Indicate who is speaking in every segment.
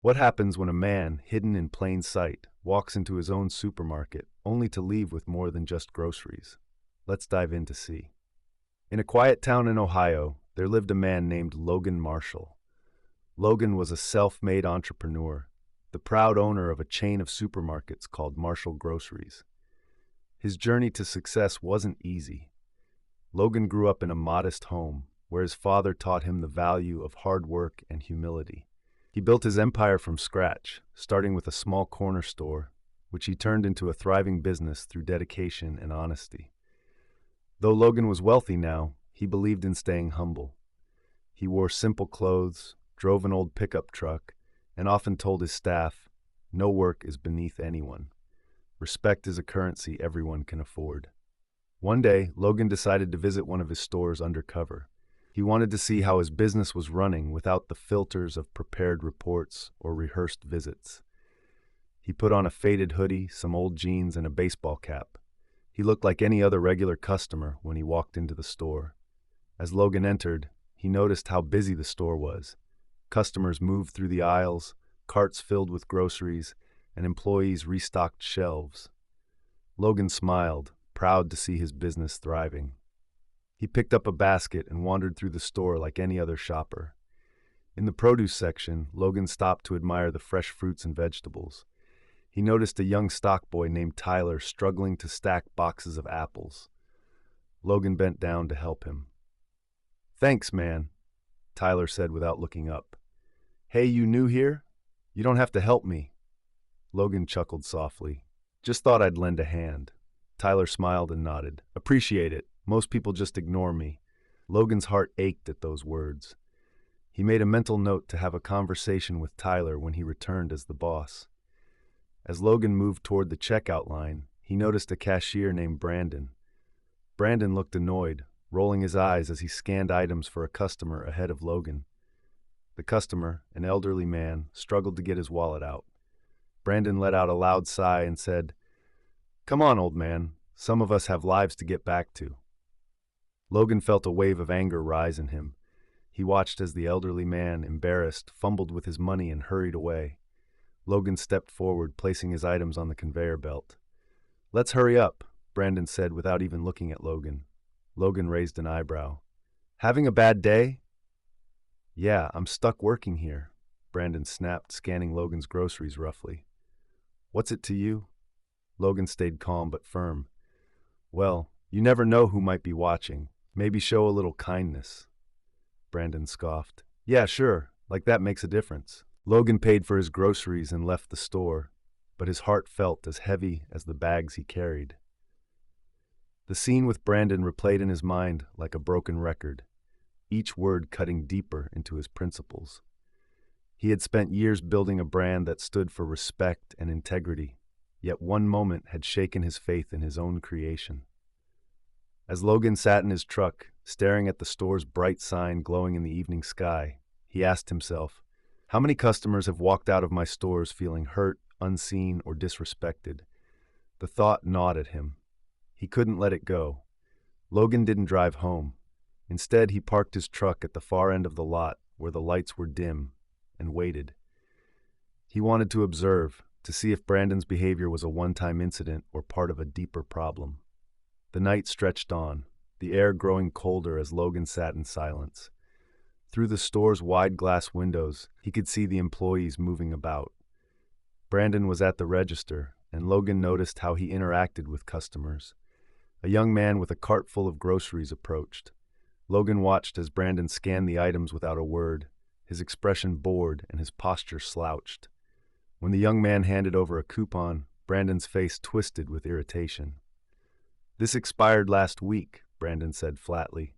Speaker 1: What happens when a man, hidden in plain sight, walks into his own supermarket only to leave with more than just groceries? Let's dive in to see. In a quiet town in Ohio, there lived a man named Logan Marshall. Logan was a self-made entrepreneur, the proud owner of a chain of supermarkets called Marshall Groceries. His journey to success wasn't easy. Logan grew up in a modest home, where his father taught him the value of hard work and humility. He built his empire from scratch, starting with a small corner store, which he turned into a thriving business through dedication and honesty. Though Logan was wealthy now, he believed in staying humble. He wore simple clothes, drove an old pickup truck, and often told his staff, "No work is beneath anyone. Respect is a currency everyone can afford." One day, Logan decided to visit one of his stores undercover. He wanted to see how his business was running without the filters of prepared reports or rehearsed visits. He put on a faded hoodie, some old jeans, and a baseball cap. He looked like any other regular customer when he walked into the store. As Logan entered, he noticed how busy the store was. Customers moved through the aisles, carts filled with groceries, and employees restocked shelves. Logan smiled, proud to see his business thriving. He picked up a basket and wandered through the store like any other shopper. In the produce section, Logan stopped to admire the fresh fruits and vegetables. He noticed a young stock boy named Tyler struggling to stack boxes of apples. Logan bent down to help him. "Thanks, man," Tyler said without looking up. "Hey, you new here? You don't have to help me." Logan chuckled softly. "Just thought I'd lend a hand." Tyler smiled and nodded. "Appreciate it. Most people just ignore me." Logan's heart ached at those words. He made a mental note to have a conversation with Tyler when he returned as the boss. As Logan moved toward the checkout line, he noticed a cashier named Brandon. Brandon looked annoyed, rolling his eyes as he scanned items for a customer ahead of Logan. The customer, an elderly man, struggled to get his wallet out. Brandon let out a loud sigh and said, "Come on, old man. Some of us have lives to get back to." Logan felt a wave of anger rise in him. He watched as the elderly man, embarrassed, fumbled with his money and hurried away. Logan stepped forward, placing his items on the conveyor belt. "Let's hurry up," Brandon said without even looking at Logan. Logan raised an eyebrow. "Having a bad day?" "Yeah, I'm stuck working here," Brandon snapped, scanning Logan's groceries roughly. "What's it to you?" Logan stayed calm but firm. "Well, you never know who might be watching. Maybe show a little kindness." Brandon scoffed. "Yeah, sure, like that makes a difference." Logan paid for his groceries and left the store, but his heart felt as heavy as the bags he carried. The scene with Brandon replayed in his mind like a broken record, each word cutting deeper into his principles. He had spent years building a brand that stood for respect and integrity, yet one moment had shaken his faith in his own creation. As Logan sat in his truck, staring at the store's bright sign glowing in the evening sky, he asked himself, "How many customers have walked out of my stores feeling hurt, unseen, or disrespected?" The thought gnawed at him. He couldn't let it go. Logan didn't drive home. Instead, he parked his truck at the far end of the lot where the lights were dim and waited. He wanted to observe, to see if Brandon's behavior was a one-time incident or part of a deeper problem. The night stretched on, the air growing colder as Logan sat in silence. Through the store's wide glass windows, he could see the employees moving about. Brandon was at the register, and Logan noticed how he interacted with customers. A young man with a cart full of groceries approached. Logan watched as Brandon scanned the items without a word, his expression bored and his posture slouched. When the young man handed over a coupon, Brandon's face twisted with irritation. "This expired last week," Brandon said flatly.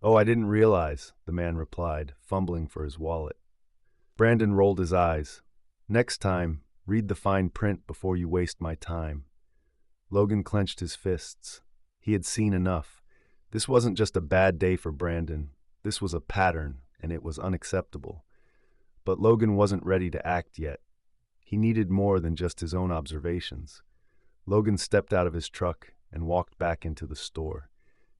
Speaker 1: "Oh, I didn't realize," the man replied, fumbling for his wallet. Brandon rolled his eyes. "Next time, read the fine print before you waste my time." Logan clenched his fists. He had seen enough. This wasn't just a bad day for Brandon. This was a pattern, and it was unacceptable. But Logan wasn't ready to act yet. He needed more than just his own observations. Logan stepped out of his truck and walked back into the store.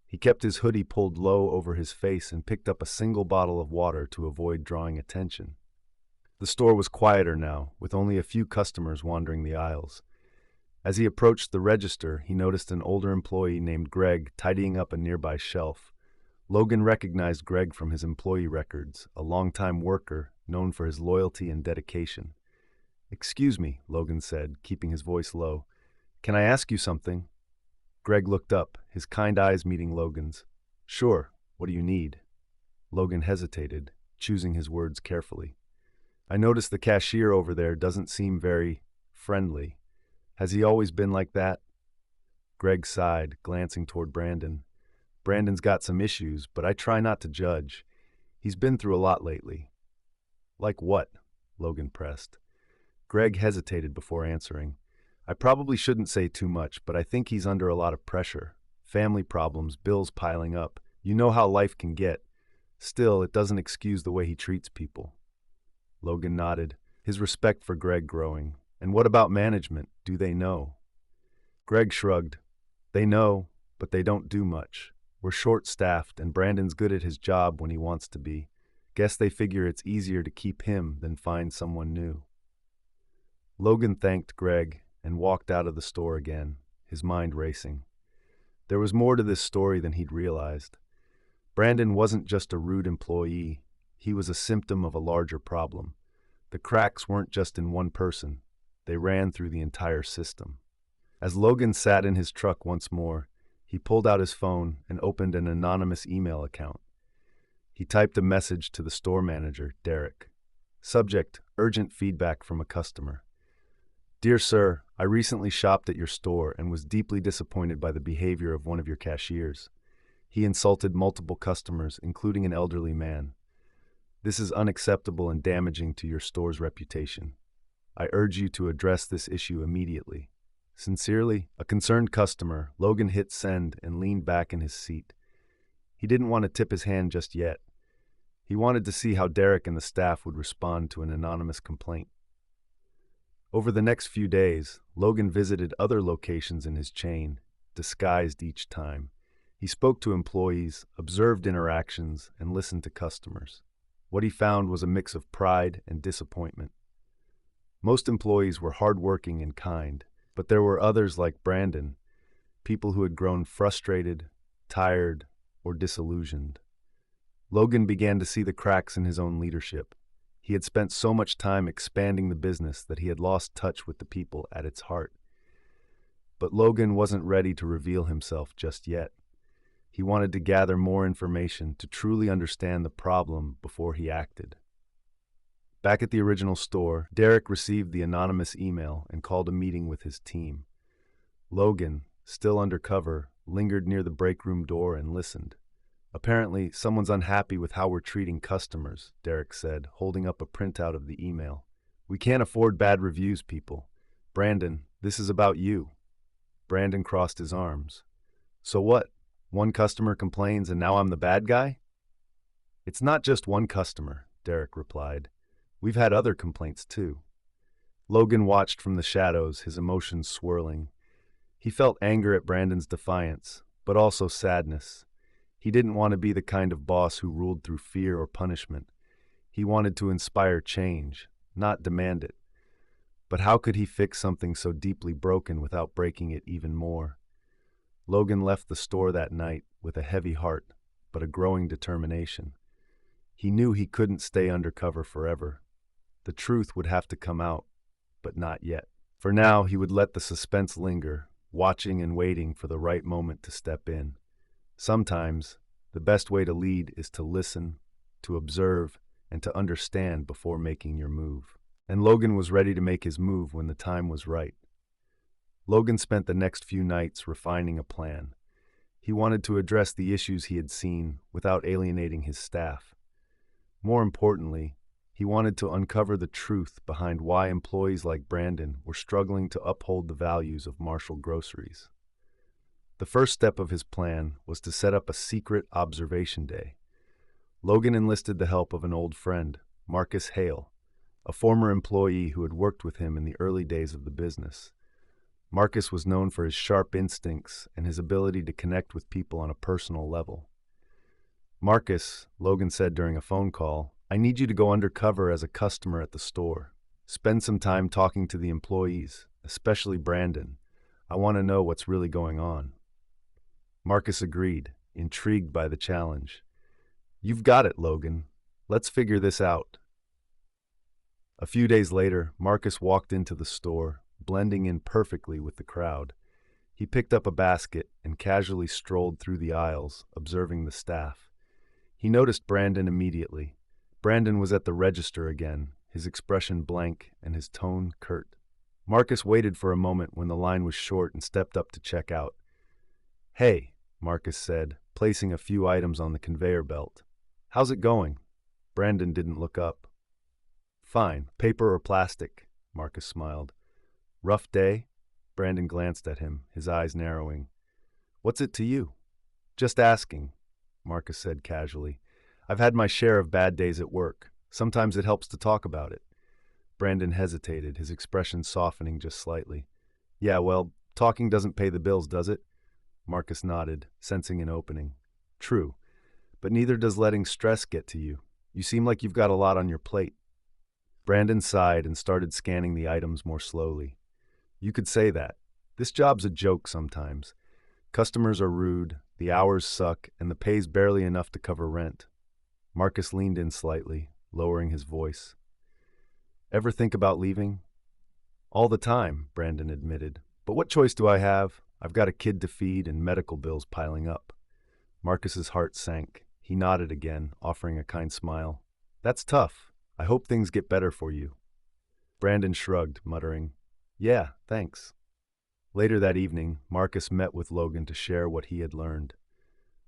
Speaker 1: He kept his hoodie pulled low over his face and picked up a single bottle of water to avoid drawing attention. The The store was quieter now, with only a few customers wandering the aisles. As he approached the register, he noticed an older employee named Greg tidying up a nearby shelf. Logan recognized Greg from his employee records, a longtime worker known for his loyalty and dedication. "Excuse me," Logan said, keeping his voice low. "Can I ask you something?" Greg looked up, his kind eyes meeting Logan's. "Sure, what do you need?" Logan hesitated, choosing his words carefully. "I noticed the cashier over there doesn't seem very friendly. Has he always been like that?" Greg sighed, glancing toward Brandon. "Brandon's got some issues, but I try not to judge. He's been through a lot lately." "Like what?" Logan pressed. Greg hesitated before answering. "I probably shouldn't say too much, but I think he's under a lot of pressure. Family problems, bills piling up. You know how life can get. Still, it doesn't excuse the way he treats people." Logan nodded, his respect for Greg growing. "And what about management? Do they know?" Greg shrugged. "They know, but they don't do much. We're short-staffed, and Brandon's good at his job when he wants to be. Guess they figure it's easier to keep him than find someone new." Logan thanked Greg and walked out of the store again, his mind racing. There was more to this story than he'd realized. Brandon wasn't just a rude employee. He was a symptom of a larger problem. The cracks weren't just in one person. They ran through the entire system. As Logan sat in his truck once more, he pulled out his phone and opened an anonymous email account. He typed a message to the store manager, Derek. Subject: urgent feedback from a customer. "Dear sir, I recently shopped at your store and was deeply disappointed by the behavior of one of your cashiers. He insulted multiple customers, including an elderly man. This is unacceptable and damaging to your store's reputation. I urge you to address this issue immediately. Sincerely, a concerned customer." Logan hit send and leaned back in his seat. He didn't want to tip his hand just yet. He wanted to see how Derek and the staff would respond to an anonymous complaint. Over the next few days, Logan visited other locations in his chain, disguised each time. He spoke to employees, observed interactions, and listened to customers. What he found was a mix of pride and disappointment. Most employees were hardworking and kind, but there were others like Brandon, people who had grown frustrated, tired, or disillusioned. Logan began to see the cracks in his own leadership. He had spent so much time expanding the business that he had lost touch with the people at its heart. But Logan wasn't ready to reveal himself just yet. He wanted to gather more information to truly understand the problem before he acted. Back at the original store, Derek received the anonymous email and called a meeting with his team. Logan, still undercover, lingered near the break room door and listened. "Apparently, someone's unhappy with how we're treating customers," Derek said, holding up a printout of the email. "We can't afford bad reviews, people. Brandon, this is about you." Brandon crossed his arms. "So what? One customer complains and now I'm the bad guy?" "It's not just one customer," Derek replied. "We've had other complaints too." Logan watched from the shadows, his emotions swirling. He felt anger at Brandon's defiance, but also sadness. He didn't want to be the kind of boss who ruled through fear or punishment. He wanted to inspire change, not demand it. But how could he fix something so deeply broken without breaking it even more? Logan left the store that night with a heavy heart, but a growing determination. He knew he couldn't stay undercover forever. The truth would have to come out, but not yet. For now, he would let the suspense linger, watching and waiting for the right moment to step in. Sometimes, the best way to lead is to listen, to observe, and to understand before making your move. And Logan was ready to make his move when the time was right. Logan spent the next few nights refining a plan. He wanted to address the issues he had seen without alienating his staff. More importantly, he wanted to uncover the truth behind why employees like Brandon were struggling to uphold the values of Marshall Groceries. The first step of his plan was to set up a secret observation day. Logan enlisted the help of an old friend, Marcus Hale, a former employee who had worked with him in the early days of the business. Marcus was known for his sharp instincts and his ability to connect with people on a personal level. "Marcus," Logan said during a phone call, I need you to go undercover as a customer at the store. Spend some time talking to the employees, especially Brandon. I want to know what's really going on." Marcus agreed, intrigued by the challenge. "You've got it, Logan. Let's figure this out." A few days later, Marcus walked into the store, blending in perfectly with the crowd. He picked up a basket and casually strolled through the aisles, observing the staff. He noticed Brandon immediately. Brandon was at the register again, his expression blank and his tone curt. Marcus waited for a moment when the line was short and stepped up to check out. "Hey," Marcus said, placing a few items on the conveyor belt. "How's it going?" Brandon didn't look up. "Fine. Paper or plastic?" Marcus smiled. "Rough day?" Brandon glanced at him, his eyes narrowing. "What's it to you?" "Just asking," Marcus said casually. "I've had my share of bad days at work. Sometimes it helps to talk about it." Brandon hesitated, his expression softening just slightly. "Yeah, well, talking doesn't pay the bills, does it?" Marcus nodded, sensing an opening. "True, but neither does letting stress get to you. You seem like you've got a lot on your plate." Brandon sighed and started scanning the items more slowly. "You could say that. This job's a joke sometimes. Customers are rude, the hours suck, and the pay's barely enough to cover rent." Marcus leaned in slightly, lowering his voice. "Ever think about leaving?" "All the time," Brandon admitted. "But what choice do I have? I've got a kid to feed and medical bills piling up." Marcus's heart sank. He nodded again, offering a kind smile. "That's tough. I hope things get better for you." Brandon shrugged, muttering, "Yeah, thanks." Later that evening, Marcus met with Logan to share what he had learned.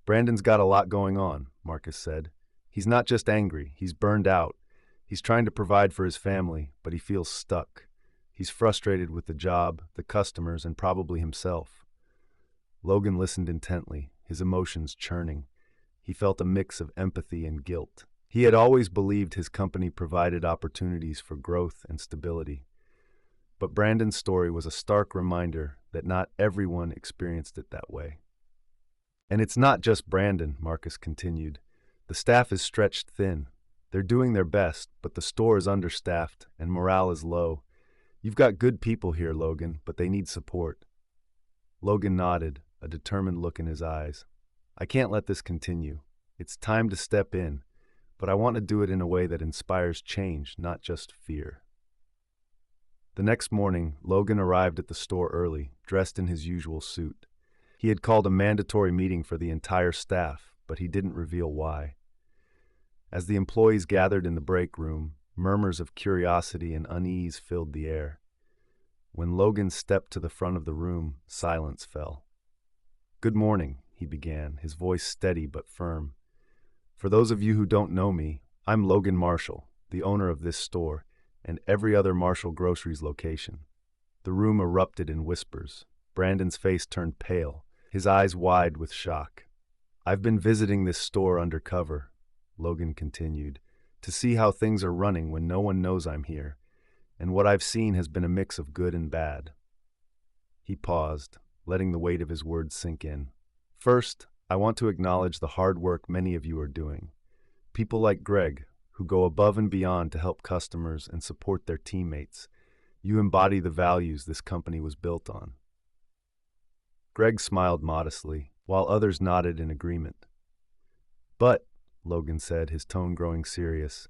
Speaker 1: "Brandon's got a lot going on," Marcus said. "He's not just angry, he's burned out. He's trying to provide for his family, but he feels stuck. He's frustrated with the job, the customers, and probably himself." Logan listened intently, his emotions churning. He felt a mix of empathy and guilt. He had always believed his company provided opportunities for growth and stability. But Brandon's story was a stark reminder that not everyone experienced it that way. "And it's not just Brandon," Marcus continued. "The staff is stretched thin. They're doing their best, but the store is understaffed and morale is low. You've got good people here, Logan, but they need support." Logan nodded, a determined look in his eyes. "I can't let this continue. It's time to step in, but I want to do it in a way that inspires change, not just fear." The next morning, Logan arrived at the store early, dressed in his usual suit. He had called a mandatory meeting for the entire staff, but he didn't reveal why. As the employees gathered in the break room, murmurs of curiosity and unease filled the air. When Logan stepped to the front of the room, silence fell. "Good morning," he began, his voice steady but firm. "For those of you who don't know me, I'm Logan Marshall, the owner of this store, and every other Marshall Groceries location." The room erupted in whispers. Brandon's face turned pale, his eyes wide with shock. "I've been visiting this store undercover," Logan continued, "to see how things are running when no one knows I'm here, and what I've seen has been a mix of good and bad." He paused, letting the weight of his words sink in. "First, I want to acknowledge the hard work many of you are doing. People like Greg, who go above and beyond to help customers and support their teammates. You embody the values this company was built on." Greg smiled modestly, while others nodded in agreement. "But," Logan said, his tone growing serious,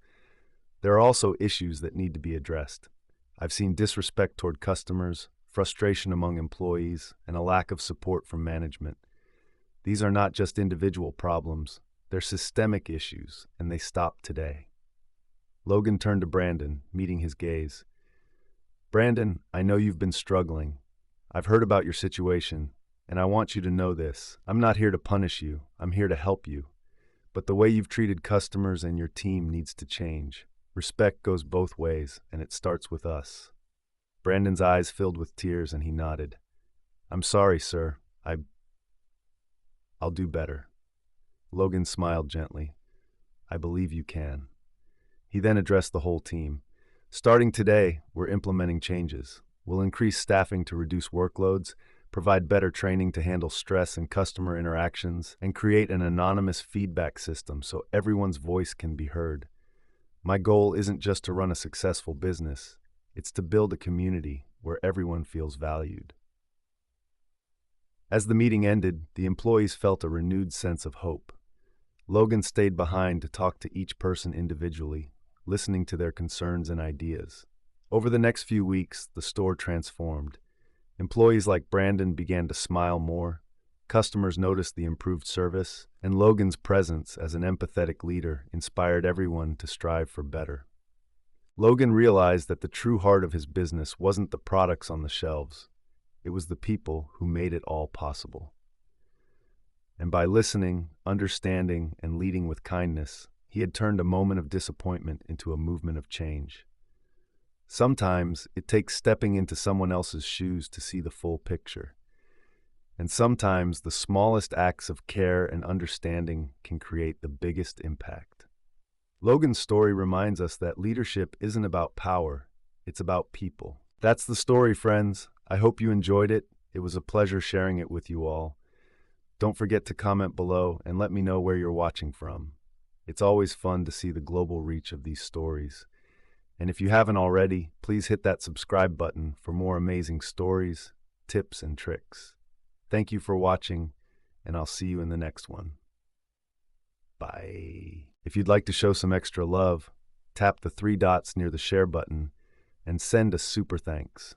Speaker 1: "there are also issues that need to be addressed. I've seen disrespect toward customers, frustration among employees, and a lack of support from management. These are not just individual problems, they're systemic issues, and they stop today." Logan turned to Brandon, meeting his gaze. "Brandon, I know you've been struggling. I've heard about your situation, and I want you to know this. I'm not here to punish you, I'm here to help you. But the way you've treated customers and your team needs to change. Respect goes both ways, and it starts with us." Brandon's eyes filled with tears, and he nodded. "I'm sorry, sir. I'll do better." Logan smiled gently. "I believe you can." He then addressed the whole team. "Starting today, we're implementing changes. We'll increase staffing to reduce workloads, provide better training to handle stress and customer interactions, and create an anonymous feedback system so everyone's voice can be heard. My goal isn't just to run a successful business, it's to build a community where everyone feels valued. As the meeting ended, the employees felt a renewed sense of hope. Logan stayed behind to talk to each person individually, listening to their concerns and ideas. Over the next few weeks, the store transformed. Employees like Brandon began to smile more, customers noticed the improved service, and Logan's presence as an empathetic leader inspired everyone to strive for better. Logan realized that the true heart of his business wasn't the products on the shelves, it was the people who made it all possible. And by listening, understanding, and leading with kindness, he had turned a moment of disappointment into a movement of change. Sometimes it takes stepping into someone else's shoes to see the full picture. And sometimes the smallest acts of care and understanding can create the biggest impact. Logan's story reminds us that leadership isn't about power, it's about people. That's the story, friends. I hope you enjoyed it. It was a pleasure sharing it with you all. Don't forget to comment below and let me know where you're watching from. It's always fun to see the global reach of these stories. And if you haven't already, please hit that subscribe button for more amazing stories, tips, and tricks. Thank you for watching, and I'll see you in the next one. Bye. If you'd like to show some extra love, tap the 3 dots near the share button and send a super thanks.